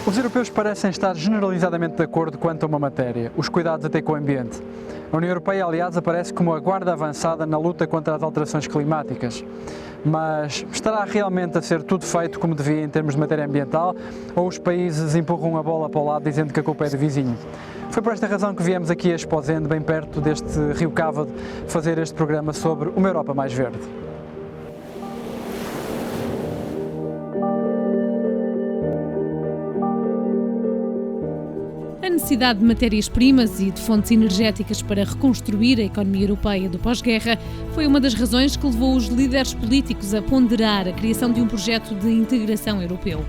Os europeus parecem estar generalizadamente de acordo quanto a uma matéria: os cuidados a ter com o ambiente. A União Europeia, aliás, aparece como a guarda avançada na luta contra as alterações climáticas. Mas estará realmente a ser tudo feito como devia em termos de matéria ambiental, ou os países empurram a bola para o lado dizendo que a culpa é do vizinho? Foi por esta razão que viemos aqui a Esposende, bem perto deste rio Cávado, fazer este programa sobre uma Europa mais verde. A necessidade de matérias-primas e de fontes energéticas para reconstruir a economia europeia do pós-guerra foi uma das razões que levou os líderes políticos a ponderar a criação de um projeto de integração europeu.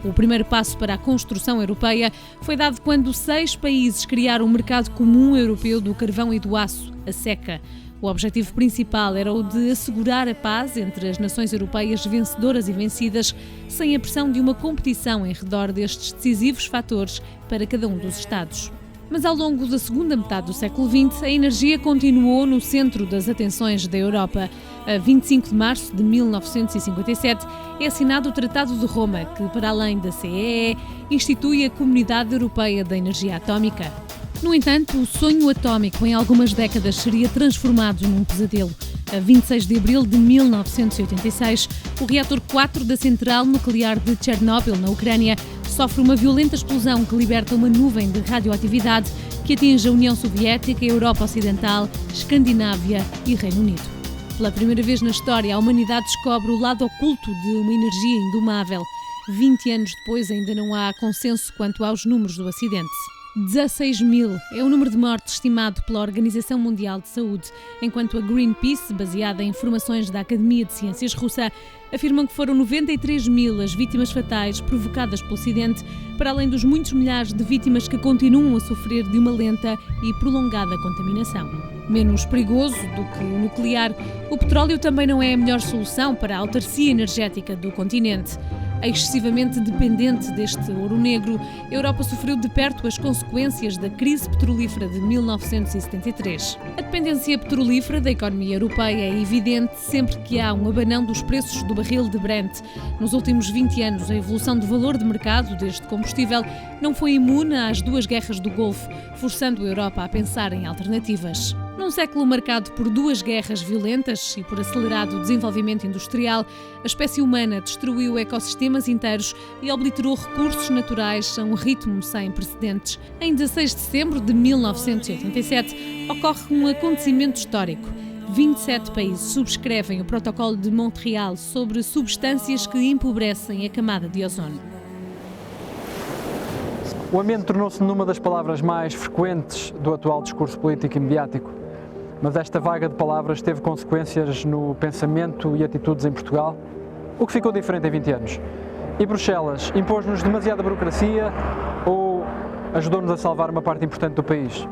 O primeiro passo para a construção europeia foi dado quando 6 países criaram um mercado comum europeu do carvão e do aço, a SECA. O objetivo principal era o de assegurar a paz entre as nações europeias vencedoras e vencidas, sem a pressão de uma competição em redor destes decisivos fatores para cada um dos Estados. Mas ao longo da segunda metade do século XX, a energia continuou no centro das atenções da Europa. A 25 de março de 1957 é assinado o Tratado de Roma, que, para além da CEE, institui a Comunidade Europeia da Energia Atómica. No entanto, o sonho atómico em algumas décadas seria transformado num pesadelo. A 26 de abril de 1986, o reator 4 da central nuclear de Chernobyl, na Ucrânia, sofre uma violenta explosão que liberta uma nuvem de radioatividade que atinge a União Soviética, a Europa Ocidental, Escandinávia e Reino Unido. Pela primeira vez na história, a humanidade descobre o lado oculto de uma energia indomável. 20 anos depois, ainda não há consenso quanto aos números do acidente. 16.000 é o número de mortes estimado pela Organização Mundial de Saúde, enquanto a Greenpeace, baseada em informações da Academia de Ciências Russa, afirmam que foram 93.000 as vítimas fatais provocadas pelo acidente, para além dos muitos milhares de vítimas que continuam a sofrer de uma lenta e prolongada contaminação. Menos perigoso do que o nuclear, o petróleo também não é a melhor solução para a autarcia energética do continente. Excessivamente dependente deste ouro negro, a Europa sofreu de perto as consequências da crise petrolífera de 1973. A dependência petrolífera da economia europeia é evidente sempre que há um abanão dos preços do barril de Brent. Nos últimos 20 anos, a evolução do valor de mercado deste combustível não foi imune às 2 guerras do Golfo, forçando a Europa a pensar em alternativas. Num século marcado por 2 guerras violentas e por acelerado desenvolvimento industrial, a espécie humana destruiu ecossistemas inteiros e obliterou recursos naturais a um ritmo sem precedentes. Em 16 de setembro de 1987, ocorre um acontecimento histórico. 27 países subscrevem o Protocolo de Montreal sobre substâncias que empobrecem a camada de ozono. O ambiente tornou-se numa das palavras mais frequentes do atual discurso político e mediático. Mas esta vaga de palavras teve consequências no pensamento e atitudes em Portugal, o que ficou diferente em 20 anos. E Bruxelas impôs-nos demasiada burocracia ou ajudou-nos a salvar uma parte importante do país?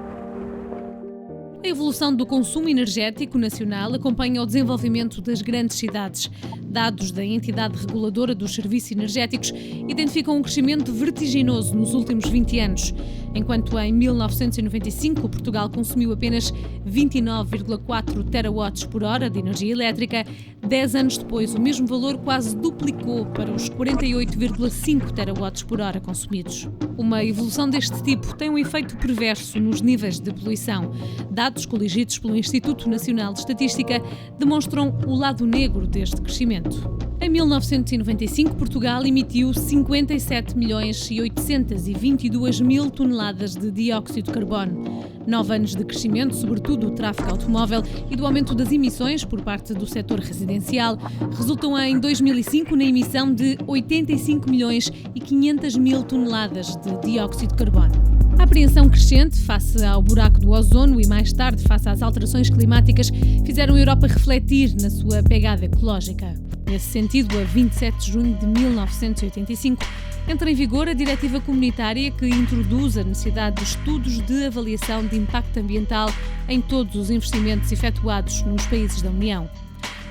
A evolução do consumo energético nacional acompanha o desenvolvimento das grandes cidades. Dados da entidade reguladora dos serviços energéticos identificam um crescimento vertiginoso nos últimos 20 anos. Enquanto em 1995 Portugal consumiu apenas 29,4 terawatts por hora de energia elétrica, 10 anos depois o mesmo valor quase duplicou para os 48,5 terawatts por hora consumidos. Uma evolução deste tipo tem um efeito perverso nos níveis de poluição. Dados coligidos pelo Instituto Nacional de Estatística demonstram o lado negro deste crescimento. Em 1995, Portugal emitiu 57.822.000 toneladas de dióxido de carbono. 9 anos de crescimento, sobretudo do tráfego automóvel e do aumento das emissões por parte do setor residencial, resultam em 2005 na emissão de 85.500.000 toneladas de dióxido de carbono. A apreensão crescente face ao buraco do ozono e mais tarde face às alterações climáticas fizeram a Europa refletir na sua pegada ecológica. Nesse sentido, a 27 de junho de 1985, entra em vigor a Diretiva Comunitária que introduz a necessidade de estudos de avaliação de impacto ambiental em todos os investimentos efetuados nos países da União.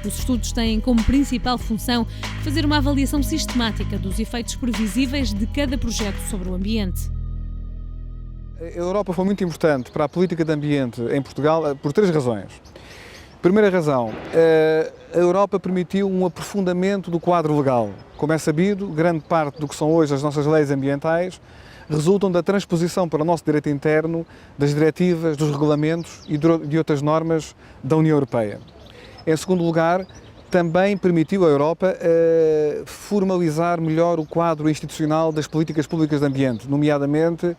Os estudos têm como principal função fazer uma avaliação sistemática dos efeitos previsíveis de cada projeto sobre o ambiente. A Europa foi muito importante para a política de ambiente em Portugal por 3 razões. Primeira razão, a Europa permitiu um aprofundamento do quadro legal. Como é sabido, grande parte do que são hoje as nossas leis ambientais resultam da transposição para o nosso direito interno das diretivas, dos regulamentos e de outras normas da União Europeia. Em segundo lugar, também permitiu à Europa formalizar melhor o quadro institucional das políticas públicas de ambiente, nomeadamente,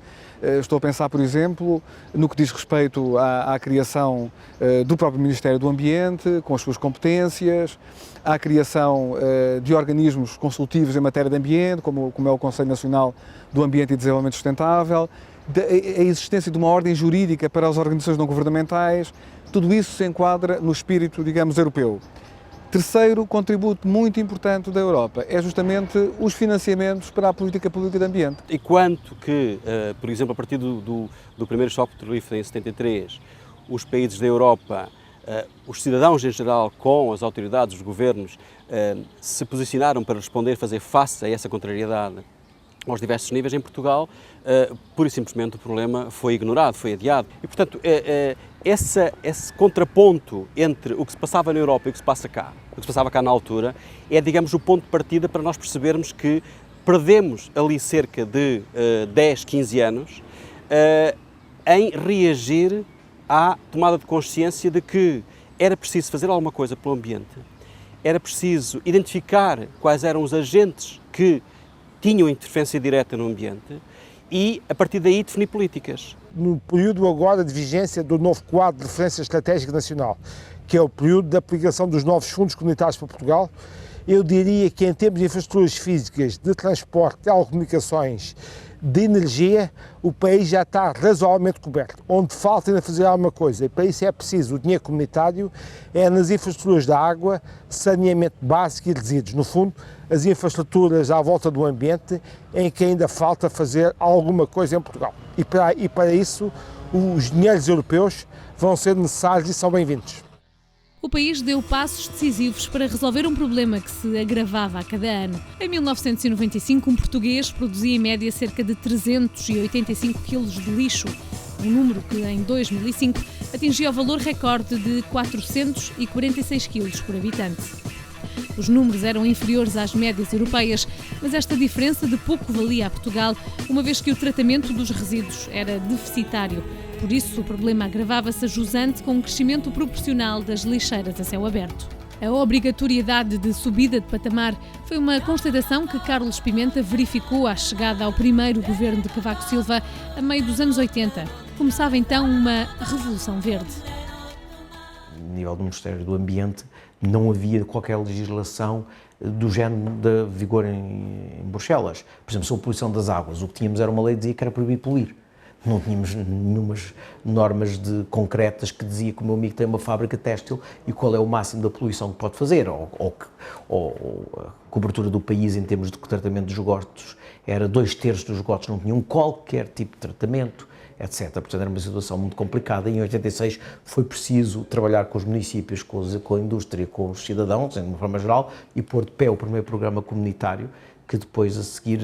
estou a pensar, por exemplo, no que diz respeito à criação do próprio Ministério do Ambiente, com as suas competências, à criação de organismos consultivos em matéria de ambiente, como é o Conselho Nacional do Ambiente e Desenvolvimento Sustentável, a existência de uma ordem jurídica para as organizações não governamentais, tudo isso se enquadra no espírito, digamos, europeu. Terceiro contributo muito importante da Europa é justamente os financiamentos para a política pública de ambiente. E quanto que, por exemplo, a partir do primeiro choque petrolífero em 73, os países da Europa, os cidadãos em geral, com as autoridades, os governos, se posicionaram para responder, fazer face a essa contrariedade aos diversos níveis, em Portugal, pura e simplesmente o problema foi ignorado, foi adiado. E, portanto, esse contraponto entre o que se passava na Europa e o que se passa cá, o que se passava cá na altura, é, digamos, o ponto de partida para nós percebermos que perdemos ali cerca de 10, 15 anos em reagir à tomada de consciência de que era preciso fazer alguma coisa pelo ambiente, era preciso identificar quais eram os agentes que tinham interferência direta no ambiente e, a partir daí, definir políticas. No período agora de vigência do novo quadro de referência estratégica nacional, que é o período da aplicação dos novos fundos comunitários para Portugal, eu diria que em termos de infraestruturas físicas, de transporte, de telecomunicações, de energia, o país já está razoavelmente coberto. Onde falta ainda fazer alguma coisa, e para isso é preciso o dinheiro comunitário, é nas infraestruturas da água, saneamento básico e resíduos. No fundo, as infraestruturas à volta do ambiente, em que ainda falta fazer alguma coisa em Portugal. E para isso, os dinheiros europeus vão ser necessários e são bem-vindos. O país deu passos decisivos para resolver um problema que se agravava a cada ano. Em 1995, um português produzia em média cerca de 385 kg de lixo, um número que em 2005 atingia o valor recorde de 446 kg por habitante. Os números eram inferiores às médias europeias, mas esta diferença de pouco valia a Portugal, uma vez que o tratamento dos resíduos era deficitário. Por isso, o problema agravava-se a jusante com um crescimento proporcional das lixeiras a céu aberto. A obrigatoriedade de subida de patamar foi uma constatação que Carlos Pimenta verificou à chegada ao primeiro governo de Cavaco Silva, a meio dos anos 80. Começava então uma revolução verde. A nível do Ministério do Ambiente, não havia qualquer legislação do género de vigor em Bruxelas. Por exemplo, sobre a poluição das águas, o que tínhamos era uma lei que dizia que era proibido poluir. Não tínhamos nenhumas normas concretas que dizia que o meu amigo tem uma fábrica têxtil e qual é o máximo da poluição que pode fazer, ou a cobertura do país em termos de tratamento dos esgotos era 2/3 dos esgotos não tinham qualquer tipo de tratamento, etc. Portanto, era uma situação muito complicada e em 86 foi preciso trabalhar com os municípios, com a indústria, com os cidadãos, de uma forma geral, e pôr de pé o primeiro programa comunitário que depois, a seguir,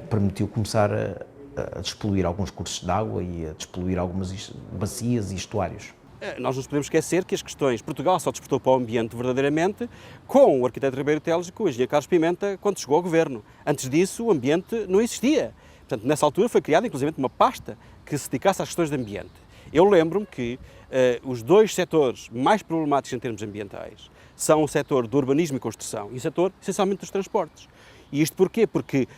permitiu começar a despoluir alguns cursos de água e a despoluir algumas bacias e estuários. Nós não nos podemos esquecer que as questões... Portugal só despertou para o ambiente verdadeiramente com o arquiteto Ribeiro Teles e com o engenheiro Carlos Pimenta quando chegou ao governo. Antes disso, o ambiente não existia. Portanto, nessa altura foi criada, inclusive, uma pasta que se dedicasse às questões de ambiente. Eu lembro-me que os dois setores mais problemáticos em termos ambientais são o setor do urbanismo e construção e o setor, essencialmente, dos transportes. E isto porquê? Porque,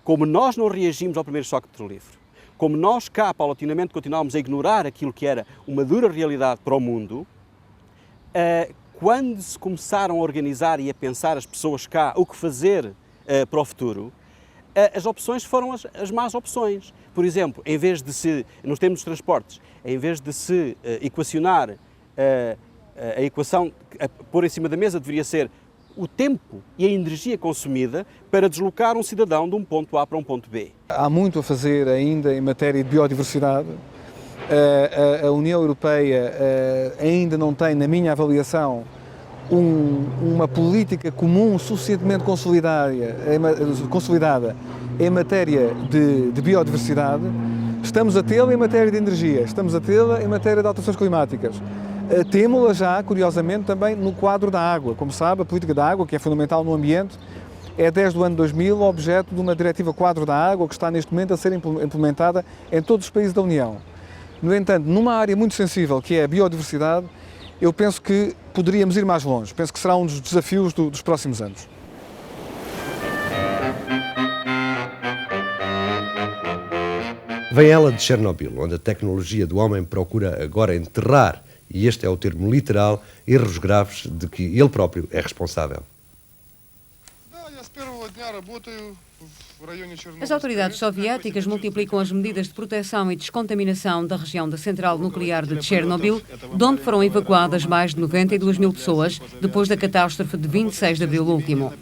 como nós não reagimos ao primeiro choque petrolífero, como nós cá, paulatinamente, continuámos a ignorar aquilo que era uma dura realidade para o mundo, quando se começaram a organizar e a pensar as pessoas cá o que fazer para o futuro, as opções foram as más opções. Por exemplo, em vez de se, nos termos dos transportes, em vez de se equacionar a equação, a pôr em cima da mesa deveria ser o tempo e a energia consumida para deslocar um cidadão de um ponto A para um ponto B. Há muito a fazer ainda em matéria de biodiversidade. A União Europeia ainda não tem, na minha avaliação, uma política comum suficientemente consolidada em matéria de biodiversidade. Estamos a tê-la em matéria de energia, estamos a tê-la em matéria de alterações climáticas. Temo-la já, curiosamente, também no quadro da água. Como sabe, a política da água, que é fundamental no ambiente, é desde o ano 2000 objeto de uma diretiva quadro da água que está neste momento a ser implementada em todos os países da União. No entanto, numa área muito sensível, que é a biodiversidade, eu penso que poderíamos ir mais longe. Penso que será um dos desafios dos próximos anos. Vem ela de Chernobyl, onde a tecnologia do homem procura agora enterrar, e este é o termo literal, erros graves de que ele próprio é responsável. As autoridades soviéticas multiplicam as medidas de proteção e descontaminação da região da central nuclear de Chernobyl, de onde foram evacuadas mais de 92 mil pessoas depois da catástrofe de 26 de abril último.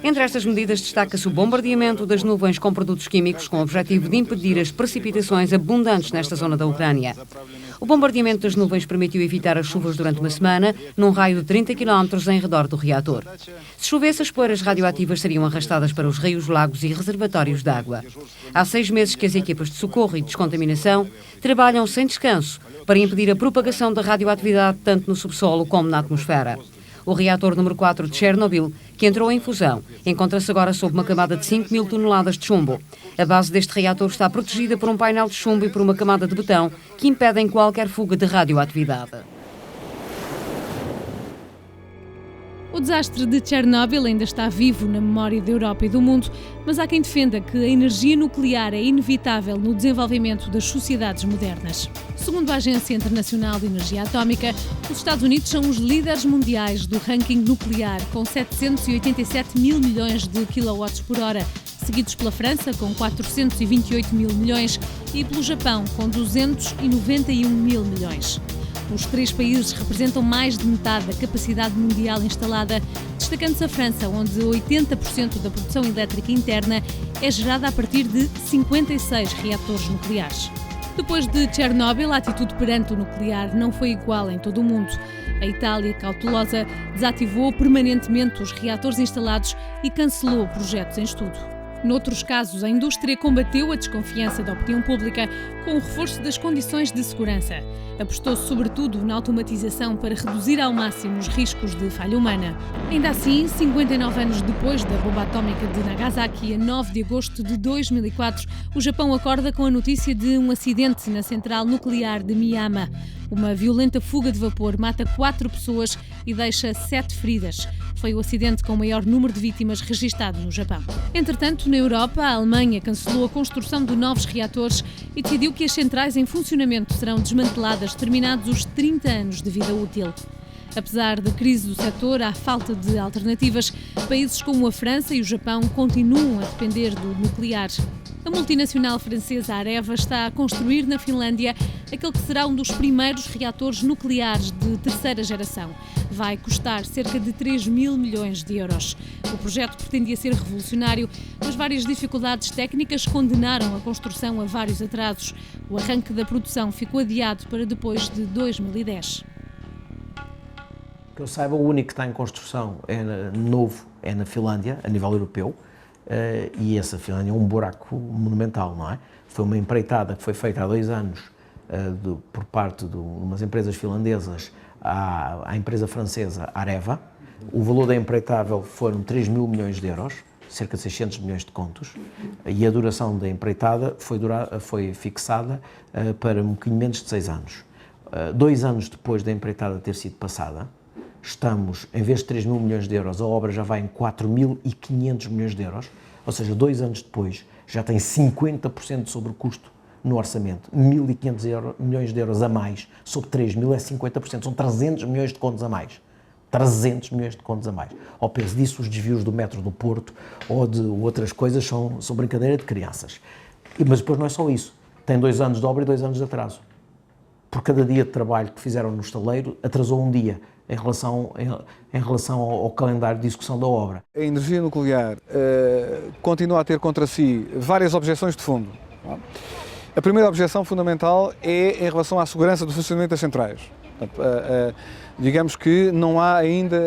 Entre estas medidas destaca-se o bombardeamento das nuvens com produtos químicos com o objetivo de impedir as precipitações abundantes nesta zona da Ucrânia. O bombardeamento das nuvens permitiu evitar as chuvas durante uma semana, num raio de 30 km em redor do reator. Se chovesse, as poeiras radioativas seriam arrastadas para os rios, lagos e reservatórios de água. Há 6 meses que as equipas de socorro e descontaminação trabalham sem descanso para impedir a propagação da radioatividade tanto no subsolo como na atmosfera. O reator número 4 de Chernobyl, que entrou em fusão, encontra-se agora sob uma camada de 5 mil toneladas de chumbo. A base deste reator está protegida por um painel de chumbo e por uma camada de betão que impedem qualquer fuga de radioatividade. O desastre de Chernobyl ainda está vivo na memória da Europa e do mundo, mas há quem defenda que a energia nuclear é inevitável no desenvolvimento das sociedades modernas. Segundo a Agência Internacional de Energia Atómica, os Estados Unidos são os líderes mundiais do ranking nuclear, com 787 mil milhões de quilowatts por hora, seguidos pela França, com 428 mil milhões, e pelo Japão, com 291 mil milhões. Os 3 países representam mais de metade da capacidade mundial instalada, destacando-se a França, onde 80% da produção elétrica interna é gerada a partir de 56 reatores nucleares. Depois de Chernobyl, a atitude perante o nuclear não foi igual em todo o mundo. A Itália, cautelosa, desativou permanentemente os reatores instalados e cancelou projetos em estudo. Noutros casos, a indústria combateu a desconfiança da opinião pública com o reforço das condições de segurança. Apostou-se sobretudo na automatização para reduzir ao máximo os riscos de falha humana. Ainda assim, 59 anos depois da bomba atómica de Nagasaki, a 9 de agosto de 2004, o Japão acorda com a notícia de um acidente na central nuclear de Miyama. Uma violenta fuga de vapor mata 4 pessoas e deixa 7 feridas. Foi o acidente com o maior número de vítimas registado no Japão. Entretanto, na Europa, a Alemanha cancelou a construção de novos reatores e decidiu que as centrais em funcionamento serão desmanteladas terminados os 30 anos de vida útil. Apesar da crise do setor, à falta de alternativas, países como a França e o Japão continuam a depender do nuclear. A multinacional francesa Areva está a construir na Finlândia aquele que será um dos primeiros reatores nucleares de terceira geração. Vai custar cerca de 3 mil milhões de euros. O projeto pretendia ser revolucionário, mas várias dificuldades técnicas condenaram a construção a vários atrasos. O arranque da produção ficou adiado para depois de 2010. Que eu saiba, o único que está em construção novo é na Finlândia, a nível europeu. E essa Finlândia é um buraco monumental, não é? Foi uma empreitada que foi feita há 2 anos por parte de umas empresas finlandesas à empresa francesa Areva. O valor da empreitável foram 3 mil milhões de euros, cerca de 600 milhões de contos, e a duração da empreitada foi fixada para um bocadinho menos de 6 anos. 2 anos depois da empreitada ter sido passada, estamos, em vez de 3 mil milhões de euros, a obra já vai em 4.500 milhões de euros, ou seja, 2 anos depois já tem 50% sobre o custo no orçamento. 1.500 milhões de euros a mais sobre 3 mil é 50%, são 300 milhões de contos a mais. 300 milhões de contos a mais. Ao peso disso, os desvios do metro do Porto ou de outras coisas são brincadeira de crianças. Mas depois não é só isso. Tem 2 anos de obra e 2 anos de atraso. Por cada dia de trabalho que fizeram no estaleiro, atrasou um dia em relação ao calendário de execução da obra. A energia nuclear continua a ter contra si várias objeções de fundo. A primeira objeção fundamental é em relação à segurança do funcionamento das centrais. Digamos que não há ainda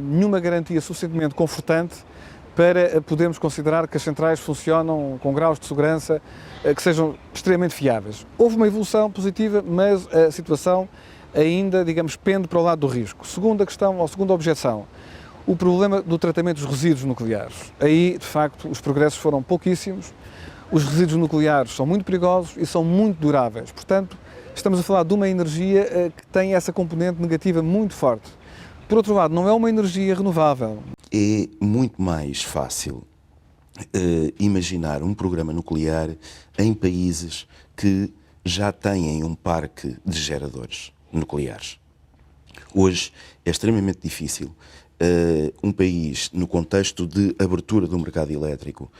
nenhuma garantia suficientemente confortante para podermos considerar que as centrais funcionam com graus de segurança que sejam extremamente fiáveis. Houve uma evolução positiva, mas a situação ainda, digamos, pende para o lado do risco. Segunda questão, ou segunda objeção, o problema do tratamento dos resíduos nucleares. Aí, de facto, os progressos foram pouquíssimos, os resíduos nucleares são muito perigosos e são muito duráveis. Portanto, estamos a falar de uma energia que tem essa componente negativa muito forte. Por outro lado, não é uma energia renovável. É muito mais fácil imaginar um programa nuclear em países que já têm um parque de geradores nucleares. Hoje é extremamente difícil um país, no contexto de abertura do mercado elétrico,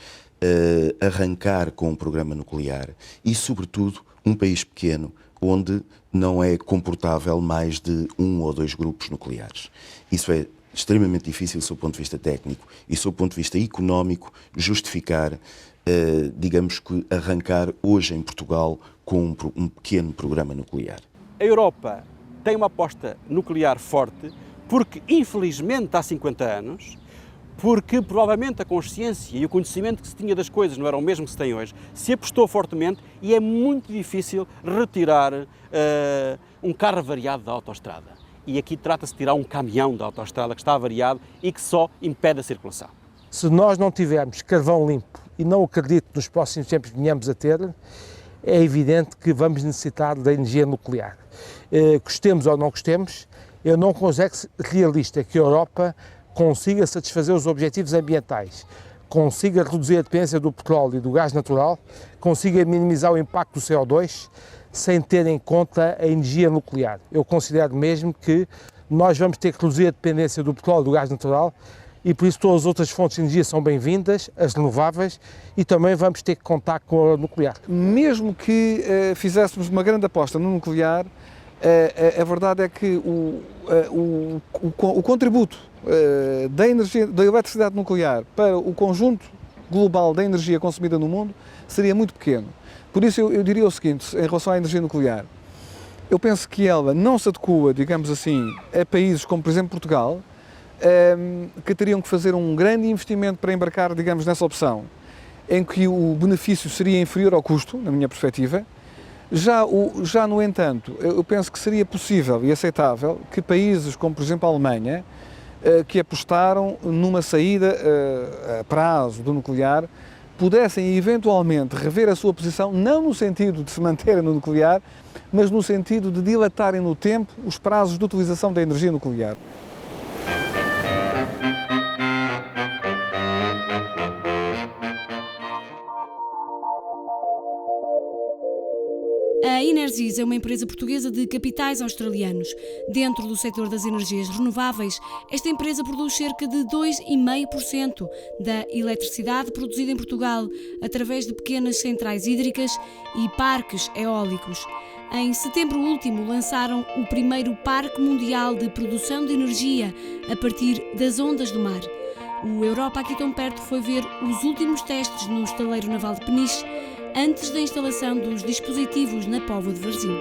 arrancar com um programa nuclear e, sobretudo, um país pequeno onde não é comportável mais de 1 ou 2 grupos nucleares. Isso é extremamente difícil, do seu ponto de vista técnico e do seu ponto de vista económico, justificar, digamos que, arrancar hoje em Portugal com um pequeno programa nuclear. A Europa tem uma aposta nuclear forte porque, infelizmente, há 50 anos, porque provavelmente a consciência e o conhecimento que se tinha das coisas não era o mesmo que se tem hoje, se apostou fortemente e é muito difícil retirar um carro avariado da autoestrada. E aqui trata-se de tirar um caminhão da autoestrada que está avariado e que só impede a circulação. Se nós não tivermos carvão limpo, e não acredito que nos próximos tempos venhamos a ter, é evidente que vamos necessitar da energia nuclear. Gostemos ou não gostemos, eu não consigo ser realista que a Europa consiga satisfazer os objetivos ambientais, consiga reduzir a dependência do petróleo e do gás natural, consiga minimizar o impacto do CO2, sem ter em conta a energia nuclear. Eu considero mesmo que nós vamos ter que reduzir a dependência do petróleo e do gás natural e por isso todas as outras fontes de energia são bem-vindas, as renováveis, e também vamos ter que contar com a nuclear. Mesmo que fizéssemos uma grande aposta no nuclear, a verdade é que o contributo da eletricidade nuclear para o conjunto global da energia consumida no mundo seria muito pequeno. Por isso eu diria o seguinte, em relação à energia nuclear, eu penso que ela não se adequa, digamos assim, a países como, por exemplo, Portugal, que teriam que fazer um grande investimento para embarcar, digamos, nessa opção, em que o benefício seria inferior ao custo, na minha perspectiva. Já no entanto, eu penso que seria possível e aceitável que países como, por exemplo, a Alemanha, que apostaram numa saída a prazo do nuclear, pudessem eventualmente rever a sua posição, não no sentido de se manterem no nuclear, mas no sentido de dilatarem no tempo os prazos de utilização da energia nuclear. A Energisa é uma empresa portuguesa de capitais australianos. Dentro do setor das energias renováveis, esta empresa produz cerca de 2,5% da eletricidade produzida em Portugal, através de pequenas centrais hídricas e parques eólicos. Em setembro último, lançaram o primeiro Parque Mundial de Produção de Energia a partir das ondas do mar. O Europa Aqui Tão Perto foi ver os últimos testes no estaleiro naval de Peniche, antes da instalação dos dispositivos na Póvoa de Varzim.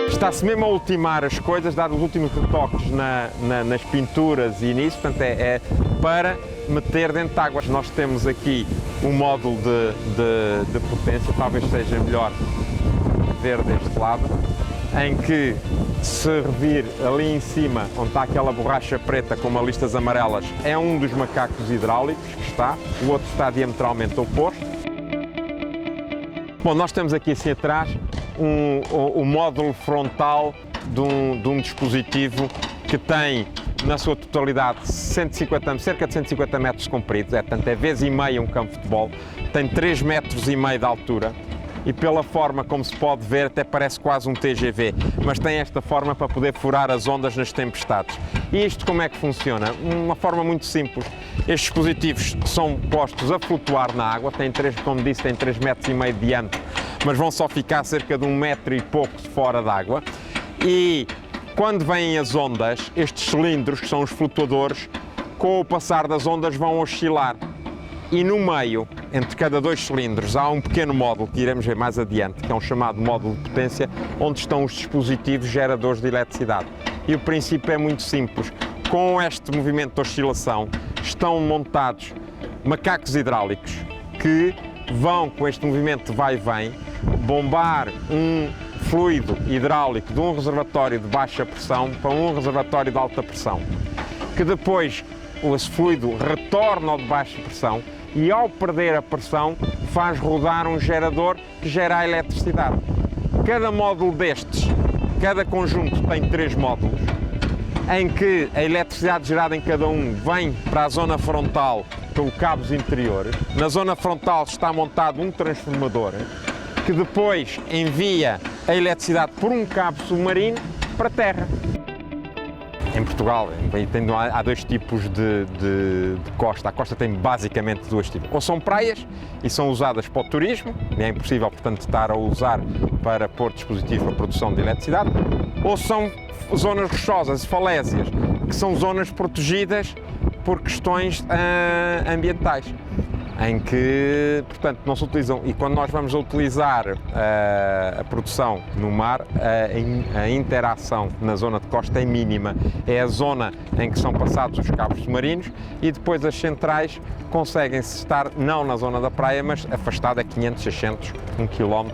Está-se mesmo a ultimar as coisas, dar os últimos retoques nas pinturas e nisso, portanto é para meter dentro de águas. Nós temos aqui um módulo de potência, talvez seja melhor ver deste lado, em que se revir ali em cima, onde está aquela borracha preta com umas listas amarelas, é um dos macacos hidráulicos que está, o outro está diametralmente oposto. Bom, nós temos aqui assim atrás o módulo frontal de um dispositivo que tem, na sua totalidade, cerca de 150 metros compridos, portanto é vezes e meia um campo de futebol, tem 3,5 metros de altura e pela forma como se pode ver até parece quase um TGV, mas tem esta forma para poder furar as ondas nas tempestades. E isto como é que funciona? Uma forma muito simples. Estes dispositivos são postos a flutuar na água, como disse, tem 3,5 metros de diâmetro, mas vão só ficar cerca de 1 metro e pouco fora d'água. E quando vêm as ondas, estes cilindros, que são os flutuadores, com o passar das ondas vão oscilar. E no meio, entre cada 2 cilindros, há um pequeno módulo que iremos ver mais adiante, que é um chamado módulo de potência, onde estão os dispositivos geradores de eletricidade. E o princípio é muito simples. Com este movimento de oscilação, estão montados macacos hidráulicos que vão, com este movimento de vai e vem, bombar um fluido hidráulico de um reservatório de baixa pressão para um reservatório de alta pressão, que depois esse fluido retorna ao de baixa pressão e, ao perder a pressão, faz rodar um gerador que gera a eletricidade. Cada módulo destes, cada conjunto tem 3 módulos, em que a eletricidade gerada em cada um vem para a zona frontal pelo cabos interiores. Na zona frontal está montado um transformador que depois envia a eletricidade por um cabo submarino para a terra. Em Portugal há 2 tipos de costa. A costa tem basicamente 2 tipos. Ou são praias e são usadas para o turismo, é impossível, portanto, estar a usar para pôr dispositivos para produção de eletricidade, ou são zonas rochosas, falésias, que são zonas protegidas por questões ambientais, em que, portanto, não se utilizam. E quando nós vamos a utilizar a produção no mar, a interação na zona de costa é mínima. É a zona em que são passados os cabos submarinos e depois as centrais conseguem-se estar não na zona da praia, mas afastada 500, 600, 1 km,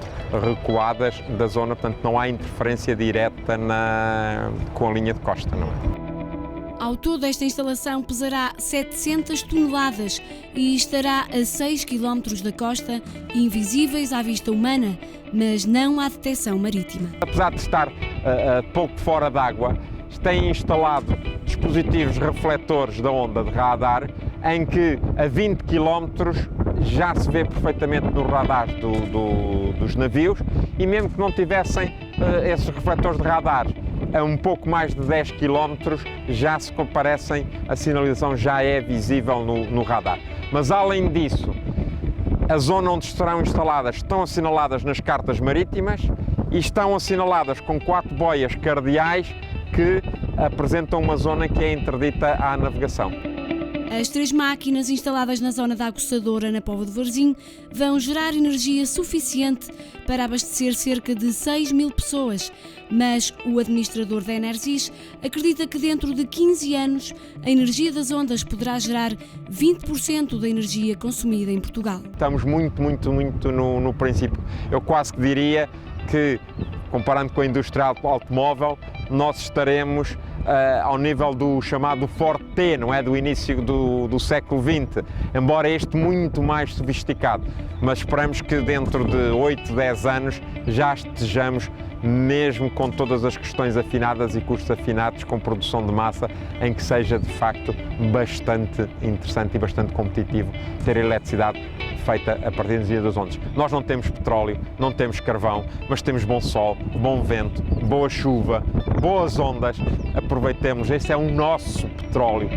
recuadas da zona, portanto não há interferência direta com a linha de costa, não é? Ao todo, esta instalação pesará 700 toneladas e estará a 6 km da costa, invisíveis à vista humana, mas não à detecção marítima. Apesar de estar pouco fora d'água, tem instalado dispositivos refletores da onda de radar, em que a 20 km já se vê perfeitamente nos radares dos navios, e mesmo que não tivessem esses refletores de radar, a um pouco mais de 10 km já se comparecem, a sinalização já é visível no radar. Mas além disso, a zona onde estarão instaladas estão assinaladas nas cartas marítimas e estão assinaladas com 4 boias cardeais que apresentam uma zona que é interdita à navegação. As 3 máquinas instaladas na zona da aguçadora na Póvoa de Varzim vão gerar energia suficiente para abastecer cerca de 6.000 pessoas, mas o administrador da Enersis acredita que dentro de 15 anos a energia das ondas poderá gerar 20% da energia consumida em Portugal. Estamos muito no princípio. Eu quase que diria que, comparando com a indústria automóvel, nós estaremos ao nível do chamado Forte T, não é? Do início do século XX, embora este muito mais sofisticado. Mas esperamos que dentro de 8, 10 anos já estejamos mesmo com todas as questões afinadas e custos afinados, com produção de massa, em que seja de facto bastante interessante e bastante competitivo ter eletricidade feita a partir da energia das ondas. Nós não temos petróleo, não temos carvão, mas temos bom sol, bom vento, boa chuva, boas ondas. Aproveitemos, este é o nosso petróleo.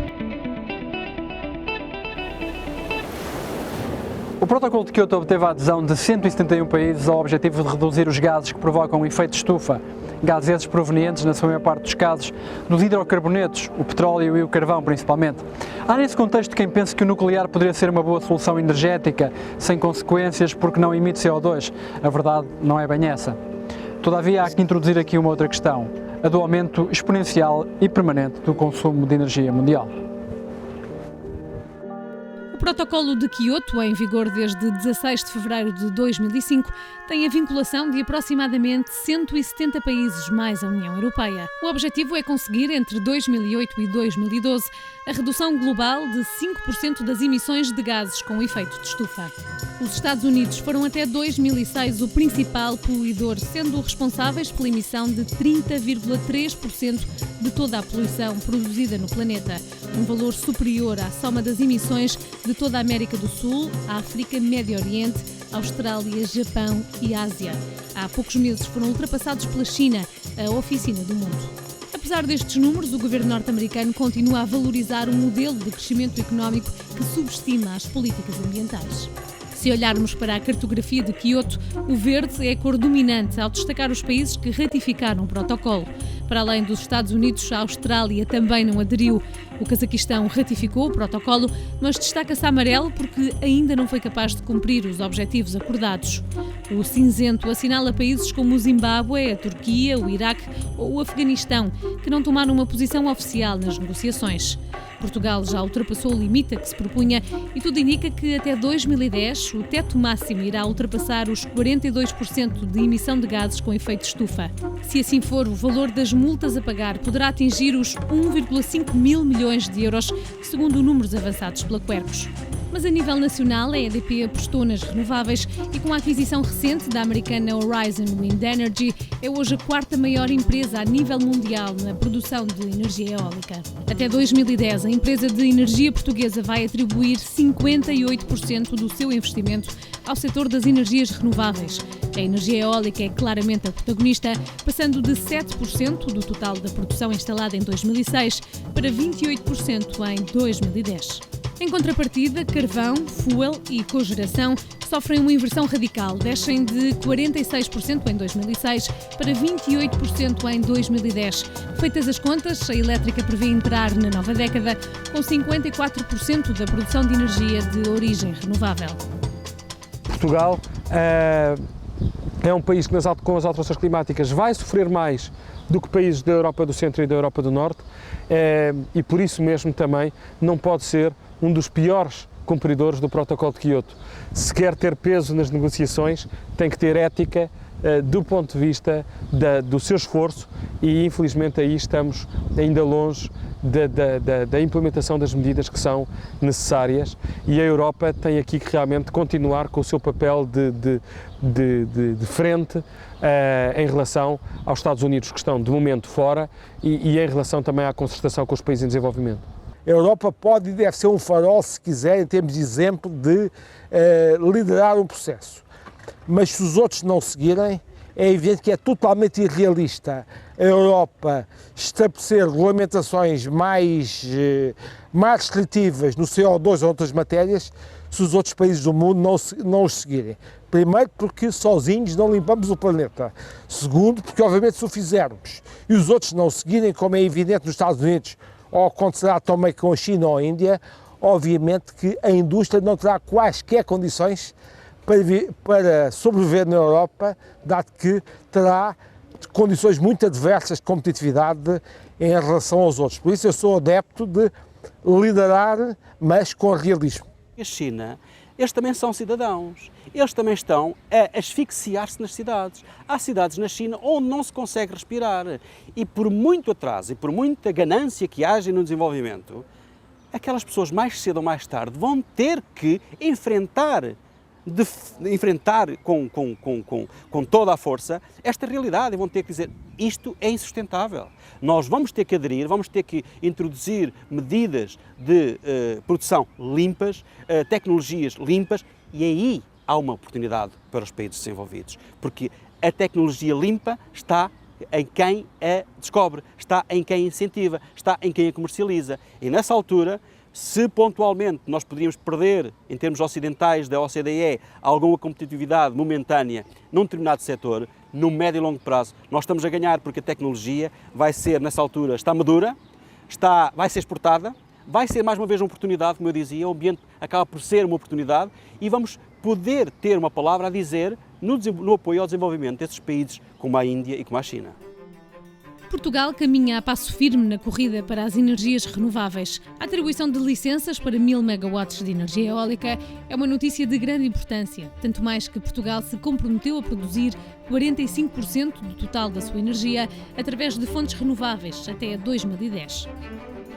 O Protocolo de Kyoto obteve a adesão de 171 países ao objetivo de reduzir os gases que provocam o efeito de estufa, gases esses provenientes, na sua maior parte dos casos, dos hidrocarbonetos, o petróleo e o carvão principalmente. Há nesse contexto quem pense que o nuclear poderia ser uma boa solução energética, sem consequências porque não emite CO2. A verdade não é bem essa. Todavia, há que introduzir aqui uma outra questão, a do aumento exponencial e permanente do consumo de energia mundial. O Protocolo de Kyoto, em vigor desde 16 de fevereiro de 2005, tem a vinculação de aproximadamente 170 países mais a União Europeia. O objetivo é conseguir, entre 2008 e 2012, a redução global de 5% das emissões de gases com efeito de estufa. Os Estados Unidos foram até 2006 o principal poluidor, sendo responsáveis pela emissão de 30,3% de toda a poluição produzida no planeta, um valor superior à soma das emissões de toda a América do Sul, África, Médio Oriente, Austrália, Japão e Ásia. Há poucos meses foram ultrapassados pela China, a oficina do mundo. Apesar destes números, o governo norte-americano continua a valorizar um modelo de crescimento económico que subestima as políticas ambientais. Se olharmos para a cartografia de Kyoto, o verde é a cor dominante ao destacar os países que ratificaram o protocolo. Para além dos Estados Unidos, a Austrália também não aderiu. O Cazaquistão ratificou o protocolo, mas destaca-se amarelo porque ainda não foi capaz de cumprir os objetivos acordados. O cinzento assinala países como o Zimbábue, a Turquia, o Iraque ou o Afeganistão, que não tomaram uma posição oficial nas negociações. Portugal já ultrapassou o limite a que se propunha e tudo indica que até 2010 o teto máximo irá ultrapassar os 42% de emissão de gases com efeito estufa. Se assim for, o valor das multas a pagar poderá atingir os 1,5 mil milhões de euros, segundo números avançados pela Quercus. Mas a nível nacional, a EDP apostou nas renováveis e com a aquisição recente da americana Horizon Wind Energy, é hoje a quarta maior empresa a nível mundial na produção de energia eólica. Até 2010, a empresa de energia portuguesa vai atribuir 58% do seu investimento ao setor das energias renováveis. A energia eólica é claramente a protagonista, passando de 7% do total da produção instalada em 2006 para 28% em 2010. Em contrapartida, carvão, fuel e cogeração sofrem uma inversão radical, descem de 46% em 2006 para 28% em 2010. Feitas as contas, a elétrica prevê entrar na nova década com 54% da produção de energia de origem renovável. Portugal é um país que com as alterações climáticas vai sofrer mais do que países da Europa do Centro e da Europa do Norte e por isso mesmo também não pode ser um dos piores cumpridores do Protocolo de Quioto. Se quer ter peso nas negociações, tem que ter ética do ponto de vista do seu esforço e infelizmente aí estamos ainda longe da implementação das medidas que são necessárias e a Europa tem aqui que realmente continuar com o seu papel de frente em relação aos Estados Unidos que estão de momento fora e em relação também à concertação com os países em desenvolvimento. A Europa pode e deve ser um farol, se quiser, em termos de exemplo, de liderar um processo. Mas se os outros não seguirem, é evidente que é totalmente irrealista a Europa estabelecer regulamentações mais restritivas no CO2 ou outras matérias se os outros países do mundo não os seguirem. Primeiro, porque sozinhos não limpamos o planeta. Segundo, porque obviamente se o fizermos e os outros não o seguirem, como é evidente nos Estados Unidos, ou acontecerá também com a China ou a Índia, obviamente que a indústria não terá quaisquer condições para sobreviver na Europa, dado que terá condições muito adversas de competitividade em relação aos outros. Por isso eu sou adepto de liderar, mas com realismo. A China, eles também são cidadãos, eles também estão a asfixiar-se nas cidades. Há cidades na China onde não se consegue respirar e por muito atraso e por muita ganância que haja no desenvolvimento, aquelas pessoas mais cedo ou mais tarde vão ter que enfrentar com toda a força esta realidade e vão ter que dizer isto é insustentável. Nós vamos ter que aderir, vamos ter que introduzir medidas de produção limpas, tecnologias limpas e aí há uma oportunidade para os países desenvolvidos, porque a tecnologia limpa está em quem a descobre, está em quem a incentiva, está em quem a comercializa e nessa altura, se pontualmente nós poderíamos perder, em termos ocidentais da OCDE, alguma competitividade momentânea num determinado setor, no médio e longo prazo, nós estamos a ganhar porque a tecnologia vai ser, nessa altura, está madura, vai ser exportada, vai ser mais uma vez uma oportunidade, como eu dizia, o ambiente acaba por ser uma oportunidade e vamos poder ter uma palavra a dizer no apoio ao desenvolvimento desses países como a Índia e como a China. Portugal caminha a passo firme na corrida para as energias renováveis. A atribuição de licenças para 1000 megawatts de energia eólica é uma notícia de grande importância, tanto mais que Portugal se comprometeu a produzir 45% do total da sua energia através de fontes renováveis até 2010.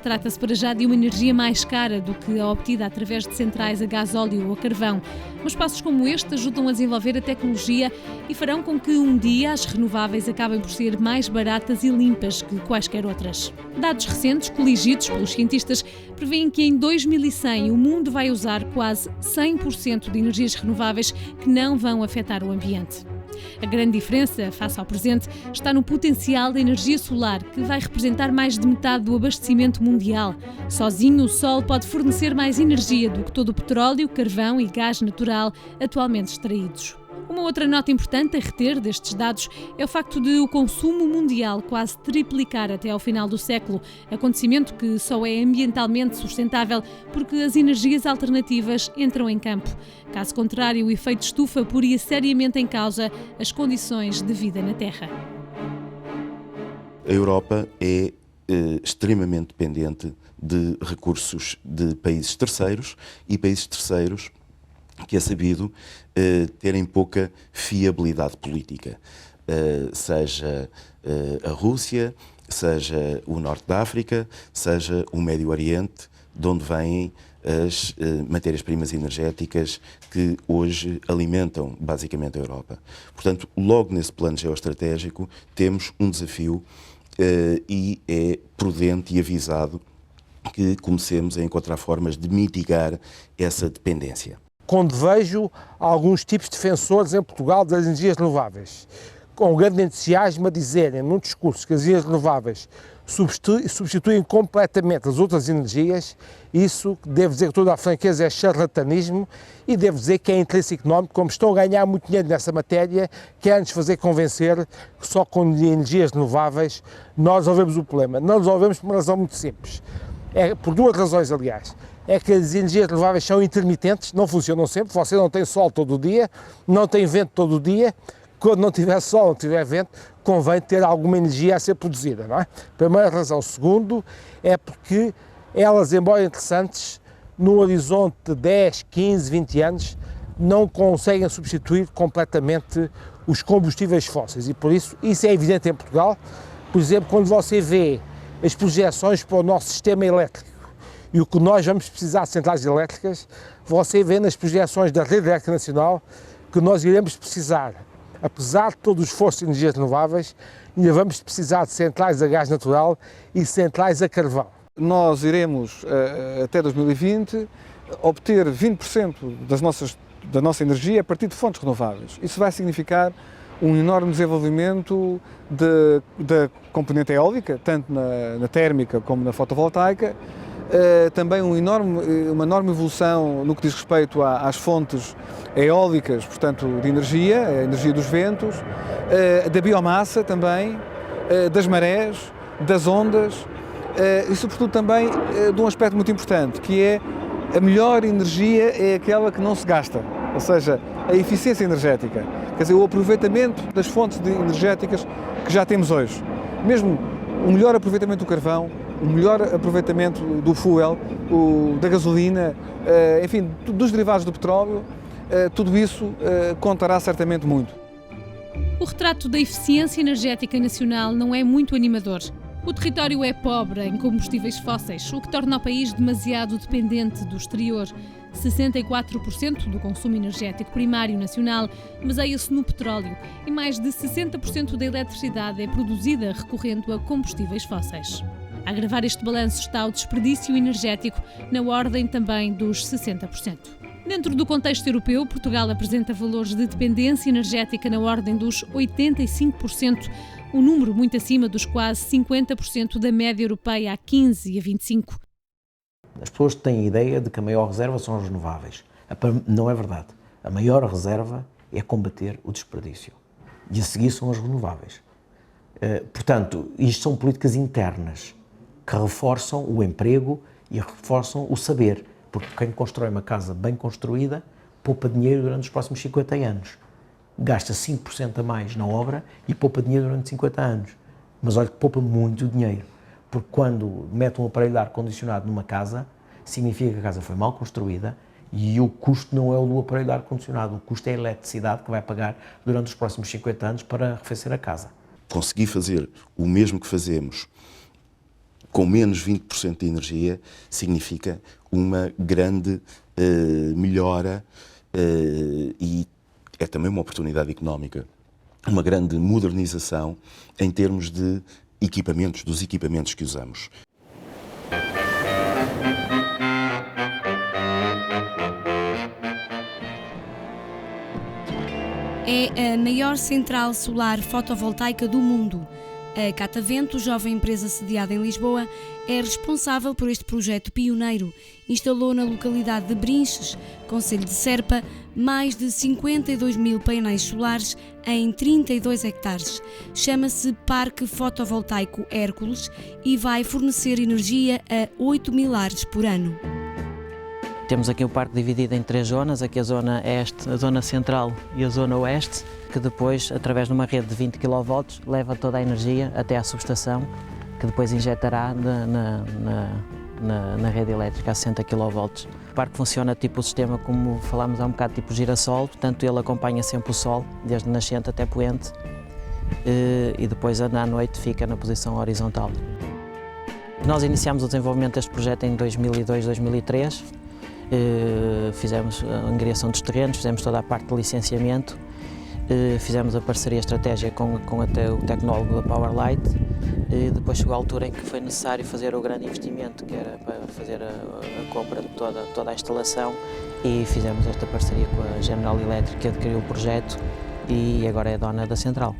Trata-se para já de uma energia mais cara do que a obtida através de centrais a gasóleo ou a carvão, mas passos como este ajudam a desenvolver a tecnologia e farão com que um dia as renováveis acabem por ser mais baratas e limpas que quaisquer outras. Dados recentes, coligidos pelos cientistas, prevêem que em 2100 o mundo vai usar quase 100% de energias renováveis que não vão afetar o ambiente. A grande diferença, face ao presente, está no potencial da energia solar, que vai representar mais de metade do abastecimento mundial. Sozinho, o Sol pode fornecer mais energia do que todo o petróleo, carvão e gás natural atualmente extraídos. Uma outra nota importante a reter destes dados é o facto de o consumo mundial quase triplicar até ao final do século, acontecimento que só é ambientalmente sustentável porque as energias alternativas entram em campo. Caso contrário, o efeito estufa poria seriamente em causa as condições de vida na Terra. A Europa é extremamente dependente de recursos de países terceiros e países terceiros que é sabido terem pouca fiabilidade política, seja a Rússia, seja o Norte da África, seja o Médio Oriente, de onde vêm as matérias-primas energéticas que hoje alimentam basicamente a Europa. Portanto, logo nesse plano geoestratégico temos um desafio e é prudente e avisado que comecemos a encontrar formas de mitigar essa dependência. Quando vejo alguns tipos de defensores em Portugal das energias renováveis, com grande entusiasmo a dizerem num discurso que as energias renováveis substituem completamente as outras energias, isso, devo dizer com toda a franqueza, é charlatanismo e devo dizer que é interesse económico, como estão a ganhar muito dinheiro nessa matéria, querem-nos fazer convencer que só com energias renováveis nós resolvemos o problema. Não resolvemos por uma razão muito simples, por duas razões, aliás. É que as energias renováveis são intermitentes, não funcionam sempre, você não tem sol todo o dia, não tem vento todo o dia, quando não tiver sol, não tiver vento, convém ter alguma energia a ser produzida, não é? Primeira razão. Segundo, é porque elas, embora interessantes, no horizonte de 10, 15, 20 anos, não conseguem substituir completamente os combustíveis fósseis e por isso é evidente em Portugal. Por exemplo, quando você vê as projeções para o nosso sistema elétrico e o que nós vamos precisar de centrais elétricas, você vê nas projeções da Rede Elétrica Nacional que nós iremos precisar, apesar de todo o esforço de energias renováveis, ainda vamos precisar de centrais a gás natural e centrais a carvão. Nós iremos, até 2020, obter 20% da nossa energia a partir de fontes renováveis. Isso vai significar um enorme desenvolvimento da componente eólica, tanto na térmica como na fotovoltaica, também uma enorme evolução no que diz respeito às fontes eólicas, portanto, de energia, a energia dos ventos, da biomassa também, das marés, das ondas e, sobretudo, também de um aspecto muito importante, que é a melhor energia é aquela que não se gasta, ou seja, a eficiência energética, quer dizer, o aproveitamento das fontes energéticas que já temos hoje. Mesmo o melhor aproveitamento do carvão, o melhor aproveitamento do fuel, da gasolina, enfim, dos derivados do petróleo, tudo isso contará certamente muito. O retrato da eficiência energética nacional não é muito animador. O território é pobre em combustíveis fósseis, o que torna o país demasiado dependente do exterior. 64% do consumo energético primário nacional baseia-se no petróleo e mais de 60% da eletricidade é produzida recorrendo a combustíveis fósseis. A agravar este balanço está o desperdício energético, na ordem também dos 60%. Dentro do contexto europeu, Portugal apresenta valores de dependência energética na ordem dos 85%, um número muito acima dos quase 50% da média europeia há 15 e a 25. As pessoas têm a ideia de que a maior reserva são as renováveis. Não é verdade. A maior reserva é combater o desperdício. E a seguir são as renováveis. Portanto, isto são políticas internas que reforçam o emprego e reforçam o saber. Porque quem constrói uma casa bem construída poupa dinheiro durante os próximos 50 anos. Gasta 5% a mais na obra e poupa dinheiro durante 50 anos. Mas olha que poupa muito dinheiro. Porque quando mete um aparelho de ar-condicionado numa casa, significa que a casa foi mal construída e o custo não é o do aparelho de ar-condicionado, o custo é a eletricidade que vai pagar durante os próximos 50 anos para arrefecer a casa. Conseguir fazer o mesmo que fazemos com menos 20% de energia significa uma grande melhora e é também uma oportunidade económica, uma grande modernização em termos de equipamentos, dos equipamentos que usamos. É a maior central solar fotovoltaica do mundo. A Catavento, jovem empresa sediada em Lisboa, é responsável por este projeto pioneiro. Instalou na localidade de Brinches, concelho de Serpa, mais de 52 mil painéis solares em 32 hectares. Chama-se Parque Fotovoltaico Hércules e vai fornecer energia a 8 mil lares por ano. Temos aqui o parque dividido em 3 zonas, aqui a zona este, a zona central e a zona oeste, que depois, através de uma rede de 20 kV, leva toda a energia até à subestação, que depois injetará na rede elétrica a 60 kV. O parque funciona tipo o sistema, como falámos há um bocado, tipo girassol, portanto ele acompanha sempre o sol, desde nascente até poente, e depois à noite fica na posição horizontal. Nós iniciámos o desenvolvimento deste projeto em 2002, 2003, fizemos a angariação dos terrenos, fizemos toda a parte de licenciamento, fizemos a parceria estratégica com até o tecnólogo da Powerlight, e depois chegou a altura em que foi necessário fazer o grande investimento, que era para fazer a compra de toda a instalação, e fizemos esta parceria com a General Electric, que adquiriu o projeto e agora é dona da central.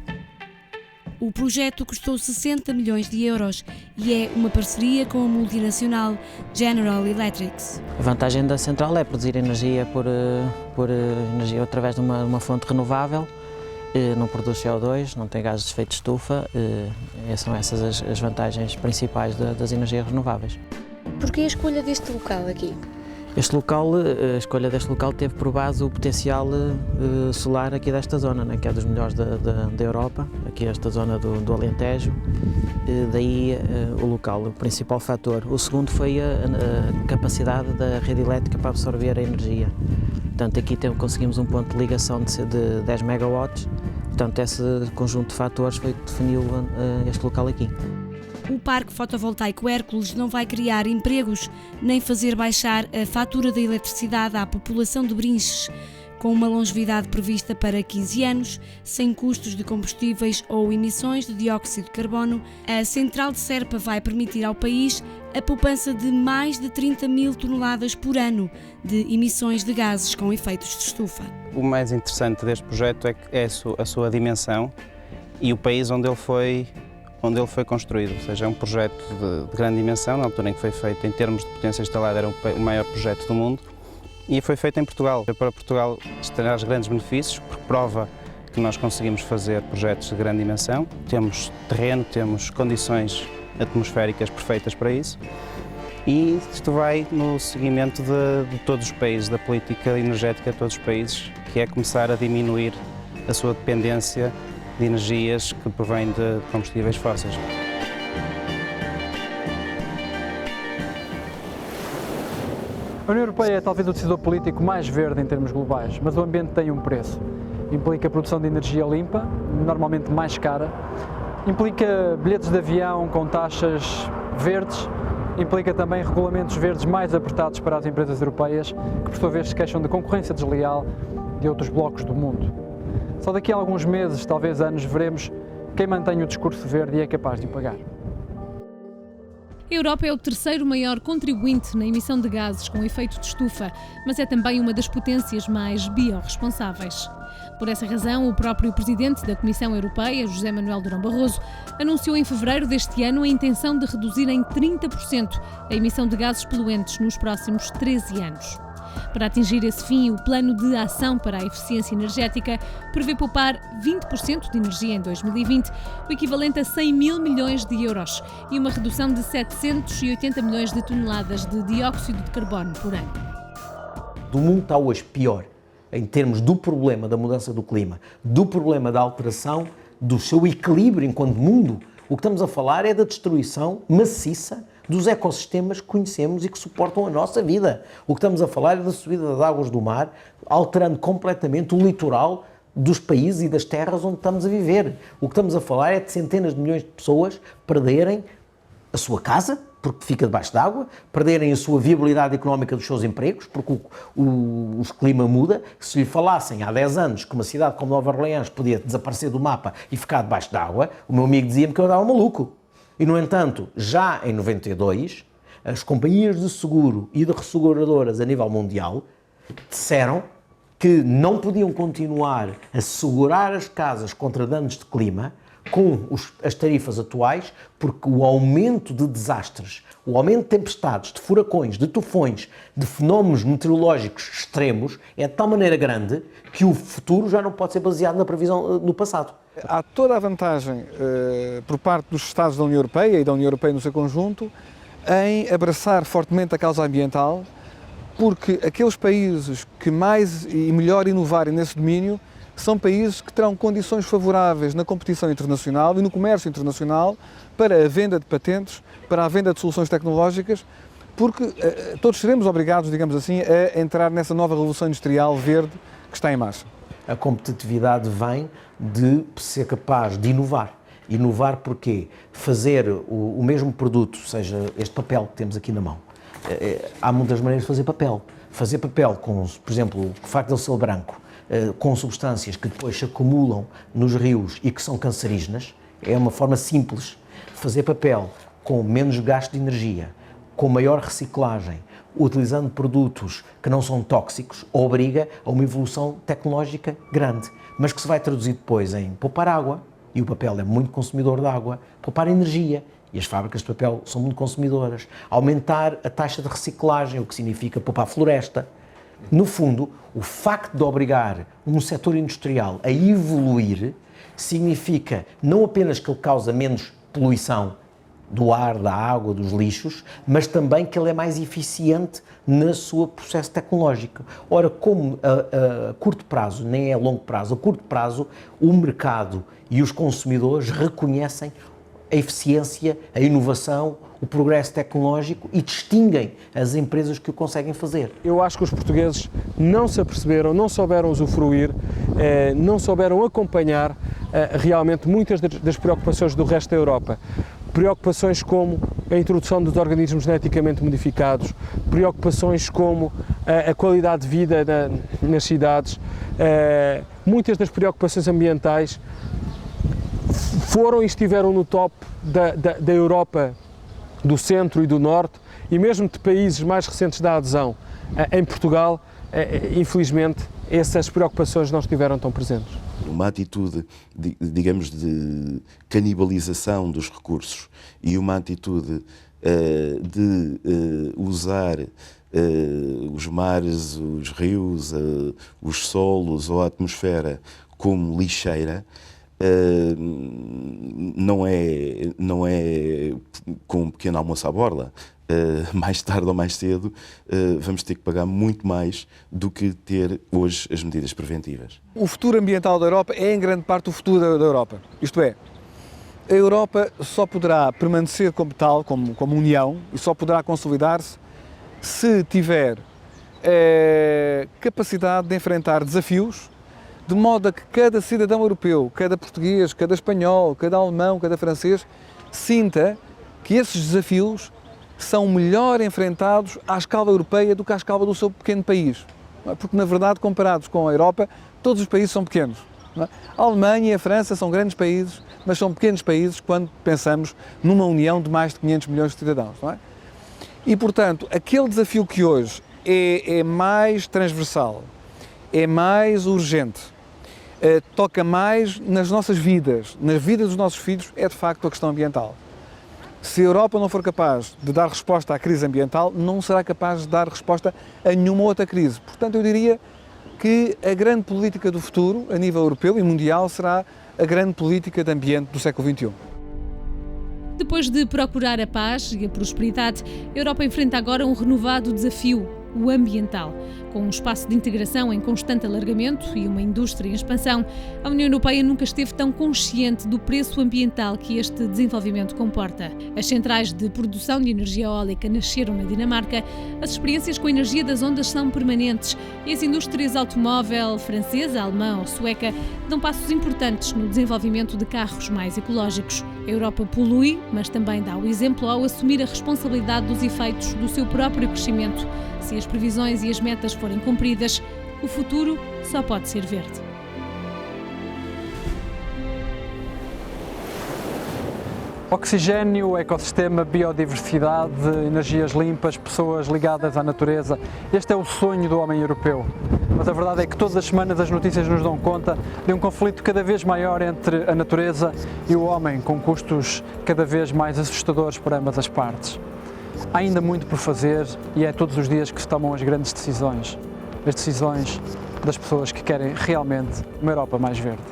O projeto custou 60 milhões de euros e é uma parceria com a multinacional General Electric. A vantagem da central é produzir energia por energia através de uma fonte renovável, não produz CO2, não tem gases de efeito de estufa, são essas as vantagens principais das energias renováveis. Porquê a escolha deste local aqui? A escolha deste local teve por base o potencial solar aqui desta zona, né, que é dos melhores da Europa, aqui esta zona do Alentejo, daí o local, o principal fator. O segundo foi a capacidade da rede elétrica para absorver a energia. Portanto, aqui conseguimos um ponto de ligação de 10 megawatts, portanto, esse conjunto de fatores foi que definiu este local aqui. O Parque Fotovoltaico Hércules não vai criar empregos, nem fazer baixar a fatura da eletricidade à população de Brinches. Com uma longevidade prevista para 15 anos, sem custos de combustíveis ou emissões de dióxido de carbono, a central de Serpa vai permitir ao país a poupança de mais de 30 mil toneladas por ano de emissões de gases com efeitos de estufa. O mais interessante deste projeto é a sua dimensão e o país onde ele foi construído, ou seja, é um projeto de grande dimensão, na altura em que foi feito, em termos de potência instalada, era o maior projeto do mundo, e foi feito em Portugal. Para Portugal traz grandes benefícios, porque prova que nós conseguimos fazer projetos de grande dimensão, temos terreno, temos condições atmosféricas perfeitas para isso, e isto vai no seguimento de todos os países, da política energética de todos os países, que é começar a diminuir a sua dependência de energias que provêm de combustíveis fósseis. A União Europeia é talvez o decisor político mais verde em termos globais, mas o ambiente tem um preço. Implica a produção de energia limpa, normalmente mais cara, implica bilhetes de avião com taxas verdes, implica também regulamentos verdes mais apertados para as empresas europeias, que por sua vez se queixam de concorrência desleal de outros blocos do mundo. Só daqui a alguns meses, talvez anos, veremos quem mantém o discurso verde e é capaz de o pagar. A Europa é o terceiro maior contribuinte na emissão de gases com efeito de estufa, mas é também uma das potências mais biorresponsáveis. Por essa razão, o próprio presidente da Comissão Europeia, José Manuel Durão Barroso, anunciou em fevereiro deste ano a intenção de reduzir em 30% a emissão de gases poluentes nos próximos 13 anos. Para atingir esse fim, o Plano de Ação para a Eficiência Energética prevê poupar 20% de energia em 2020, o equivalente a 100 mil milhões de euros, e uma redução de 780 milhões de toneladas de dióxido de carbono por ano. O mundo está hoje pior em termos do problema da mudança do clima, do problema da alteração do seu equilíbrio enquanto mundo. O que estamos a falar é da destruição maciça dos ecossistemas que conhecemos e que suportam a nossa vida. O que estamos a falar é da subida das águas do mar, alterando completamente o litoral dos países e das terras onde estamos a viver. O que estamos a falar é de centenas de milhões de pessoas perderem a sua casa, porque fica debaixo d'água, perderem a sua viabilidade económica dos seus empregos, porque o clima muda. Se lhe falassem há 10 anos que uma cidade como Nova Orleans podia desaparecer do mapa e ficar debaixo d'água, o meu amigo dizia-me que eu estava maluco. E, no entanto, já em 92, as companhias de seguro e de resseguradoras a nível mundial disseram que não podiam continuar a segurar as casas contra danos de clima com as tarifas atuais, porque o aumento de desastres, o aumento de tempestades, de furacões, de tufões, de fenómenos meteorológicos extremos é de tal maneira grande que o futuro já não pode ser baseado na previsão no passado. Há toda a vantagem por parte dos Estados da União Europeia e da União Europeia no seu conjunto em abraçar fortemente a causa ambiental, porque aqueles países que mais e melhor inovarem nesse domínio são países que terão condições favoráveis na competição internacional e no comércio internacional para a venda de patentes, para a venda de soluções tecnológicas, porque todos seremos obrigados, digamos assim, a entrar nessa nova revolução industrial verde que está em marcha. A competitividade vem de ser capaz de inovar. Inovar porquê? Fazer o mesmo produto, seja este papel que temos aqui na mão. Há muitas maneiras de fazer papel. Fazer papel com, por exemplo, o facto de ele ser branco, com substâncias que depois se acumulam nos rios e que são cancerígenas, é uma forma simples. Fazer papel com menos gasto de energia, com maior reciclagem, utilizando produtos que não são tóxicos, obriga a uma evolução tecnológica grande, mas que se vai traduzir depois em poupar água, e o papel é muito consumidor de água, poupar energia, e as fábricas de papel são muito consumidoras, aumentar a taxa de reciclagem, o que significa poupar floresta. No fundo, o facto de obrigar um setor industrial a evoluir significa não apenas que ele causa menos poluição do ar, da água, dos lixos, mas também que ele é mais eficiente no seu processo tecnológico. Ora, como a curto prazo, nem é a longo prazo, a curto prazo, o mercado e os consumidores reconhecem a eficiência, a inovação, o progresso tecnológico e distinguem as empresas que o conseguem fazer. Eu acho que os portugueses não se aperceberam, não souberam usufruir, não souberam acompanhar realmente muitas das preocupações do resto da Europa. Preocupações como a introdução dos organismos geneticamente modificados, preocupações como a qualidade de vida nas cidades, muitas das preocupações ambientais foram e estiveram no top da Europa do centro e do norte e mesmo de países mais recentes da adesão. Em Portugal, infelizmente, essas preocupações não estiveram tão presentes. Uma atitude, digamos, de canibalização dos recursos e uma atitude de usar os mares, os rios, os solos ou a atmosfera como lixeira, não é com um pequeno almoço à borla. Mais tarde ou mais cedo vamos ter que pagar muito mais do que ter hoje as medidas preventivas. O futuro ambiental da Europa é em grande parte o futuro da Europa. Isto é, a Europa só poderá permanecer como tal, como união, e só poderá consolidar-se se tiver capacidade de enfrentar desafios, de modo a que cada cidadão europeu, cada português, cada espanhol, cada alemão, cada francês, sinta que esses desafios são melhor enfrentados à escala europeia do que à escala do seu pequeno país. Porque, na verdade, comparados com a Europa, todos os países são pequenos. A Alemanha e a França são grandes países, mas são pequenos países quando pensamos numa união de mais de 500 milhões de cidadãos. Não é? E, portanto, aquele desafio que hoje é mais transversal, é mais urgente, toca mais nas nossas vidas, na vida dos nossos filhos, é de facto a questão ambiental. Se a Europa não for capaz de dar resposta à crise ambiental, não será capaz de dar resposta a nenhuma outra crise. Portanto, eu diria que a grande política do futuro, a nível europeu e mundial, será a grande política de ambiente do século XXI. Depois de procurar a paz e a prosperidade, a Europa enfrenta agora um renovado desafio, o ambiental. Com um espaço de integração em constante alargamento e uma indústria em expansão, a União Europeia nunca esteve tão consciente do preço ambiental que este desenvolvimento comporta. As centrais de produção de energia eólica nasceram na Dinamarca, as experiências com a energia das ondas são permanentes e as indústrias automóvel francesa, alemã ou sueca dão passos importantes no desenvolvimento de carros mais ecológicos. A Europa polui, mas também dá o exemplo ao assumir a responsabilidade dos efeitos do seu próprio crescimento. Se as previsões e as metas forem cumpridas, o futuro só pode ser verde. Oxigênio, ecossistema, biodiversidade, energias limpas, pessoas ligadas à natureza. Este é o sonho do homem europeu. Mas a verdade é que todas as semanas as notícias nos dão conta de um conflito cada vez maior entre a natureza e o homem, com custos cada vez mais assustadores para ambas as partes. Há ainda muito por fazer e é todos os dias que se tomam as grandes decisões. As decisões das pessoas que querem realmente uma Europa mais verde.